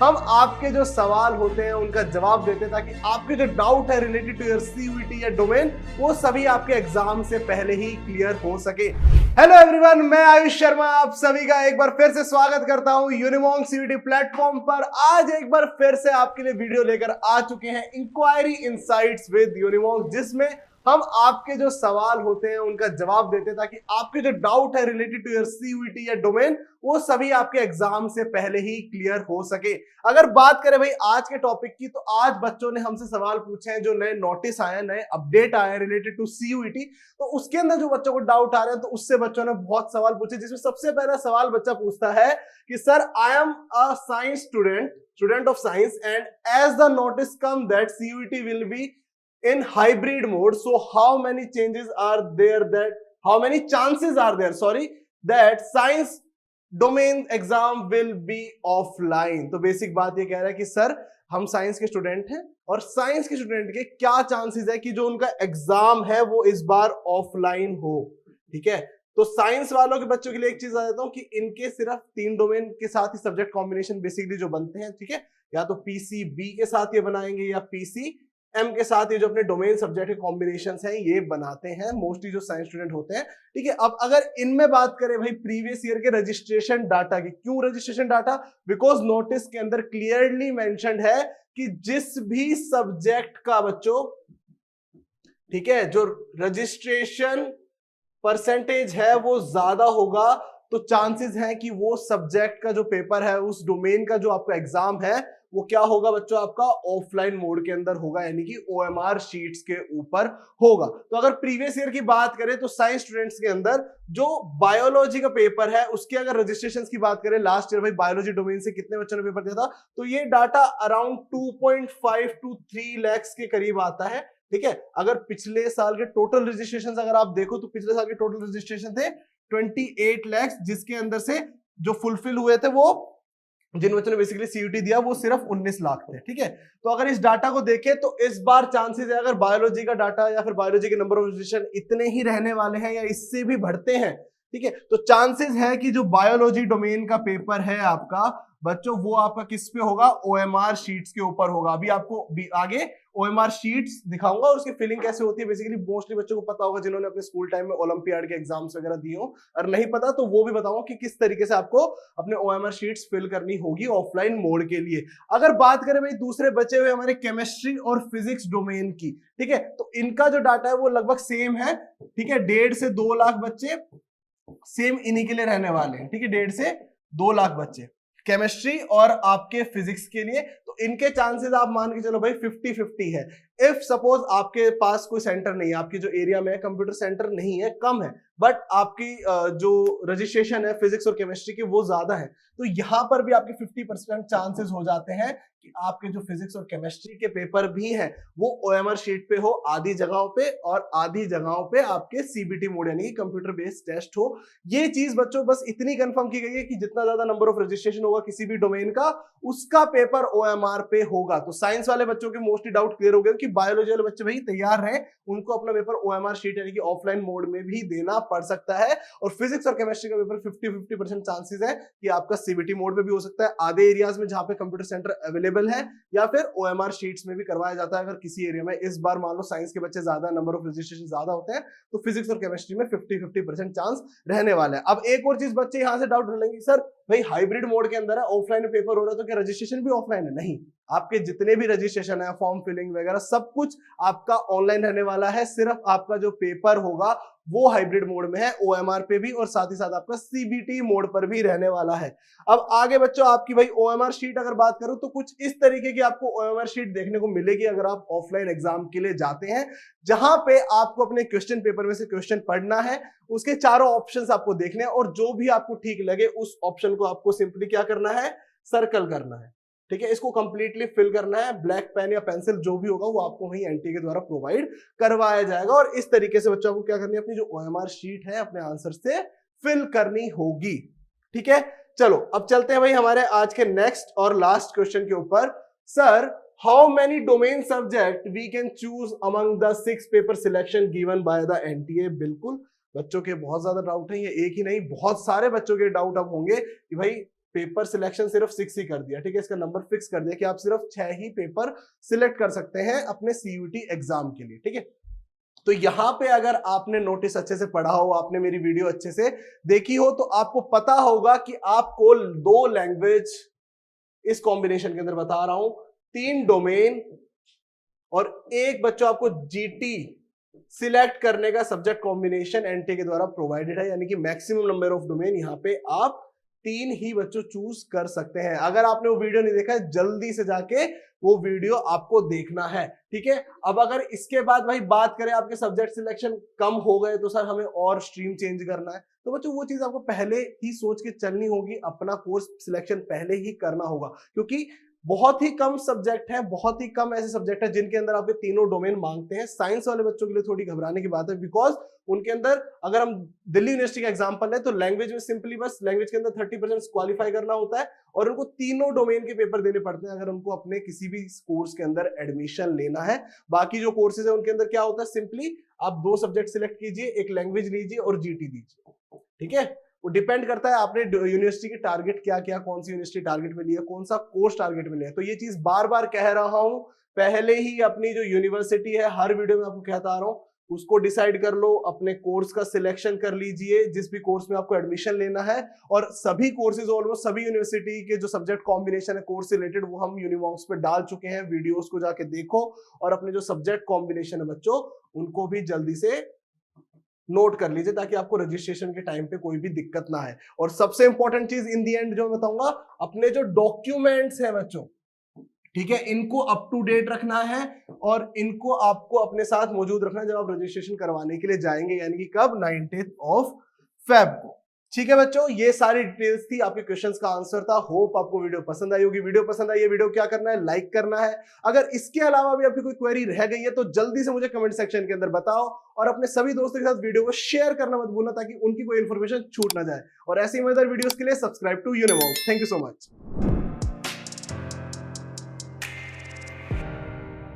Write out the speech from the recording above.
हम आपके जो सवाल होते हैं उनका जवाब देते हैं ताकि आपके जो डाउट है रिलेटेड टू योर सीयूईटी या डोमेन वो सभी आपके एग्जाम से पहले ही क्लियर हो सके। हेलो एवरीवन, मैं आयुष शर्मा आप सभी का एक बार फिर से स्वागत करता हूं यूनिमॉन्क सीयूईटी प्लेटफॉर्म पर। आज एक बार फिर से आपके लिए वीडियो लेकर आ चुके हैं इंक्वायरी इनसाइट्स विद यूनिमॉन्क, जिसमें हम आपके जो सवाल होते हैं उनका जवाब देते हैं ताकि आपके जो डाउट है रिलेटेड टू योर सीयूईटी या डोमेन वो सभी आपके एग्जाम से पहले ही क्लियर हो सके। अगर बात करें भाई आज के टॉपिक की, तो आज बच्चों ने हमसे सवाल पूछे हैं, जो नए नोटिस आए हैं, नए अपडेट आए हैं रिलेटेड टू सीयूईटी, तो उसके अंदर जो बच्चों को डाउट आ रहे हैं तो उससे बच्चों ने बहुत सवाल पूछे, जिसमें सबसे पहला सवाल बच्चा पूछता है कि sir I am a science student of science and as the notice come that CUET will be in hybrid mode, so how many chances are there that science domain exam will be offline। तो basic बात ये कह रहा है कि sir हम science के student हैं और साइंस के स्टूडेंट के क्या चांसेस है कि जो उनका एग्जाम है वो इस बार ऑफलाइन हो। ठीक है, तो साइंस वालों के बच्चों के लिए एक चीज आ जाता हूं कि इनके सिर्फ 3 डोमेन के साथ ही सब्जेक्ट कॉम्बिनेशन बेसिकली जो बनते हैं, ठीक है, या तो पीसीबी के साथ ये बनाएंगे या पीसी एम के साथ ये जो अपने डोमेन सब्जेक्ट के कॉम्बिनेशंस हैं ये बनाते हैं मोस्टली जो साइंस स्टूडेंट होते हैं। ठीक है, अब अगर इनमें बात करें भाई प्रीवियस ईयर के रजिस्ट्रेशन डाटा की, क्यों रजिस्ट्रेशन डाटा? बिकॉज नोटिस के अंदर क्लियरली मेंशन्ड है कि जिस भी सब्जेक्ट का बच्चों, ठीक है, जो रजिस्ट्रेशन परसेंटेज है वो ज्यादा होगा तो चांसेस हैं कि वो सब्जेक्ट का जो पेपर है, उस डोमेन का जो आपका एग्जाम है वो क्या होगा बच्चों, आपका ऑफलाइन मोड के अंदर होगा, यानी कि ओएमआर शीट्स के ऊपर होगा। तो अगर प्रीवियस ईयर की बात करें तो साइंस स्टूडेंट्स के अंदर जो बायोलॉजी का पेपर है उसके अगर रजिस्ट्रेशंस की बात करें, लास्ट ईयर भाई बायोलॉजी डोमेन से कितने बच्चों ने पेपर दिया था, तो ये डाटा अराउंड 2.5 to 3 लाख के करीब आता है। ठीक है, अगर पिछले साल के टोटल रजिस्ट्रेशन अगर आप देखो तो पिछले साल के टोटल रजिस्ट्रेशन थे 28 लाख, जिसके अंदर से जो फुलफिल हुए थे वो जिन बच्चों ने बेसिकली सीयूटी दिया वो सिर्फ 19 लाख थे। ठीक है, तो अगर इस डाटा को देखें तो इस बार चांसेस है अगर बायोलॉजी का डाटा या फिर बायोलॉजी के नंबर ऑफ रजिस्ट्रेशन इतने ही रहने वाले हैं या इससे भी बढ़ते हैं, ठीक है, तो चांसेस है कि जो बायोलॉजी डोमेन का पेपर है आपका बच्चों वो आपका किस पे होगा, ओएमआर शीट्स के ऊपर होगा। अभी आपको आगे ओएमआर शीट्स दिखाऊंगा और उसकी फिलिंग कैसे होती है। बेसिकली मोस्टली बच्चों को पता होगा जिन्होंने अपने स्कूल टाइम में ओलंपियाड के एग्जाम्स वगैरह दिए हो, और नहीं पता तो वो भी बताऊंगा कि किस तरीके से आपको अपने ओएमआर शीट्स फिल करनी होगी ऑफलाइन मोड के लिए। अगर बात करें भाई दूसरे बचे हुए हमारे केमिस्ट्री और फिजिक्स डोमेन की, ठीक है, तो इनका जो डाटा है वो लगभग सेम है। ठीक है, 1.5 से 2 लाख बच्चे सेम इन्हीं के लिए रहने वाले हैं। ठीक है, 1.5 से 2 लाख बच्चे केमिस्ट्री और आपके फिजिक्स के लिए, तो इनके चांसेस आप मान के चलो भाई 50-50 है। इफ सपोज आपके पास कोई सेंटर नहीं है, आपके जो एरिया में कंप्यूटर सेंटर नहीं है, कम है, बट आपकी जो रजिस्ट्रेशन है फिजिक्स और केमिस्ट्री की वो ज्यादा है, तो यहां पर भी आपके 50% चांसेस हो जाते हैं कि आपके जो फिजिक्स और केमिस्ट्री के पेपर भी हैं वो ओएमआर शीट पे हो आधी जगहों पे, और आधी जगहों पे आपके सीबीटी मोड यानी कि कंप्यूटर बेस्ड टेस्ट हो। ये चीज बच्चों बस इतनी कंफर्म की गई है कि जितना ज्यादा नंबर ऑफ रजिस्ट्रेशन होगा किसी भी डोमेन का, उसका पेपर ओएमआर पे होगा। तो साइंस वाले बच्चों के मोस्टली डाउट क्लियर हो गए कि बायोलॉजी वाले बच्चे भाई तैयार रहे, उनको अपना पेपर ओएमआर शीट यानी कि ऑफलाइन मोड में भी देना पड़ सकता है। और फिजिक्स और केमिस्ट्री का पेपर 50-50% चांसेस है कि आपका सीबीटी मोड में भी हो सकता है, आधे एरियाज में जहां पे कंप्यूटर सेंटर अवेलेबल है, या फिर ओएमआर शीट्स में भी करवाया जाता है। अगर किसी एरिया में इस बार मान लो साइंस के बच्चे ज्यादा, नंबर ऑफ रजिस्ट्रेशन ज्यादा होते हैं, तो फिजिक्स और केमिस्ट्री में 50-50% चांस रहने वाला है। अब एक और चीज बच्चे यहां से डाउट लेंगे, सर भाई हाइब्रिड मोड के अंदर है, ऑफलाइन पेपर हो रहा है, तो क्या रजिस्ट्रेशन भी ऑफलाइन है? नहीं, आपके जितने भी रजिस्ट्रेशन है, फॉर्म फिलिंग वगैरह सब कुछ आपका ऑनलाइन रहने वाला है। सिर्फ आपका जो पेपर होगा वो हाइब्रिड मोड में है, ओएमआर पे भी और साथ ही साथ आपका सीबीटी मोड पर भी रहने वाला है। अब आगे बच्चों आपकी भाई ओएमआर शीट अगर बात करूं तो कुछ इस तरीके की आपको ओएमआर शीट देखने को मिलेगी अगर आप ऑफलाइन एग्जाम के लिए जाते हैं, जहां पे आपको अपने क्वेश्चन पेपर में से क्वेश्चन पढ़ना है, उसके चारों ऑप्शंस आपको देखने हैं और जो भी आपको ठीक लगे उस ऑप्शन को आपको सिंपली क्या करना है, सर्कल करना है। ठीक है, इसको कंप्लीटली फिल करना है, ब्लैक पेन या पेंसिल जो भी होगा वो आपको वहीं एनटी के द्वारा प्रोवाइड करवाया जाएगा, और इस तरीके से बच्चों को क्या करनी है, अपनी जो ओएमआर शीट है अपने आंसर से फिल करनी होगी। ठीक है, चलो अब चलते हैं भाई हमारे आज के नेक्स्ट और लास्ट क्वेश्चन के ऊपर। Sir how many domain subject we can choose among the 6 paper selection given by the NTA. बिल्कुल बच्चों के बहुत ज्यादा डाउट है, ये एक ही नहीं बहुत सारे बच्चों के डाउट अब होंगे कि भाई पेपर सिलेक्शन सिर्फ 6 ही कर दिया, ठीक है, इसका नंबर फिक्स कर दिया कि आप सिर्फ 6 ही पेपर सिलेक्ट कर सकते हैं अपने सीयूटी एग्जाम के लिए, ठीक है। तो यहां पे अगर आपने नोटिस अच्छे से पढ़ा हो, आपने मेरी वीडियो अच्छे से देखी हो, तो आपको पता होगा कि आपको 2 लैंग्वेज इस कॉम्बिनेशन के अंदर बता रहा हूं, 3 डोमेन और एक बच्चों आपको जीटी सिलेक्ट करने का सब्जेक्ट कॉम्बिनेशन एनटीए के द्वारा प्रोवाइडेड है, यानी कि मैक्सिमम नंबर ऑफ डोमेन यहां पे आप 3 ही बच्चों चूज कर सकते हैं। अगर आपने वो वीडियो नहीं देखा है, जल्दी से जाके वो वीडियो आपको देखना है, ठीक है। अब अगर इसके बाद भाई बात करें आपके सब्जेक्ट सिलेक्शन कम हो गए तो सर हमें और स्ट्रीम चेंज करना है, तो बच्चों वो चीज आपको पहले ही सोच के चलनी होगी, अपना कोर्स सिलेक्शन पहले ही करना होगा, क्योंकि बहुत ही कम सब्जेक्ट है, बहुत ही कम ऐसे सब्जेक्ट है जिनके अंदर आपके तीनों डोमेन मांगते हैं। साइंस वाले बच्चों के लिए थोड़ी घबराने की बात है, बिकॉज उनके अंदर अगर हम दिल्ली यूनिवर्सिटी का एग्जांपल लें तो लैंग्वेज में सिंपली बस लैंग्वेज के अंदर 30% क्वालिफाई करना होता है और उनको तीनों डोमेन के पेपर देने पड़ते हैं अगर उनको अपने किसी भी कोर्स के अंदर एडमिशन लेना है। बाकी जो कोर्सेज है उनके अंदर क्या होता है, सिंपली आप 2 सब्जेक्ट सिलेक्ट कीजिए, एक लैंग्वेज लीजिए और जीटी दीजिए, ठीक है। वो डिपेंड करता है आपने यूनिवर्सिटी की टारगेट क्या क्या, कौन सी यूनिवर्सिटी टारगेट में लिया, कौन सा कोर्स टारगेट में लिया। तो ये चीज बार बार कह रहा हूं, पहले ही अपनी जो यूनिवर्सिटी है हर वीडियो में आपको कहता आ रहा हूं, उसको डिसाइड कर लो, अपने कोर्स का सिलेक्शन कर लीजिए जिस भी कोर्स में आपको एडमिशन लेना है। और सभी कोर्सेज ऑलमोस्ट सभी यूनिवर्सिटी के जो सब्जेक्ट कॉम्बिनेशन है कोर्स से रिलेटेड वो हम यूनिवॉक्स पे डाल चुके हैं, वीडियोस को जाके देखो और अपने जो सब्जेक्ट कॉम्बिनेशन है बच्चों उनको भी जल्दी से नोट कर लीजिए ताकि आपको रजिस्ट्रेशन के टाइम पे कोई भी दिक्कत ना है। और सबसे इंपॉर्टेंट चीज इन दी एंड जो मैं बताऊंगा, अपने जो डॉक्यूमेंट्स हैं बच्चों, ठीक है, इनको अप टू डेट रखना है और इनको आपको अपने साथ मौजूद रखना है जब आप रजिस्ट्रेशन करवाने के लिए जाएंगे, यानी कि कब, 19 फेब को, ठीक है बच्चों। ये सारी डिटेल्स थी, आपके क्वेश्चंस का आंसर था। होप आपको वीडियो पसंद आई होगी। वीडियो पसंद आई है, वीडियो क्या करना है, लाइक करना है। अगर इसके अलावा भी आपकी कोई क्वेरी रह गई है तो जल्दी से मुझे कमेंट सेक्शन के अंदर बताओ और अपने सभी दोस्तों के साथ वीडियो को शेयर करना मत भूलना ताकि उनकी कोई इंफॉर्मेशन छूट ना जाए। और ऐसे ही मजेदार वीडियोस के लिए subscribe to Univox. Thank you so much.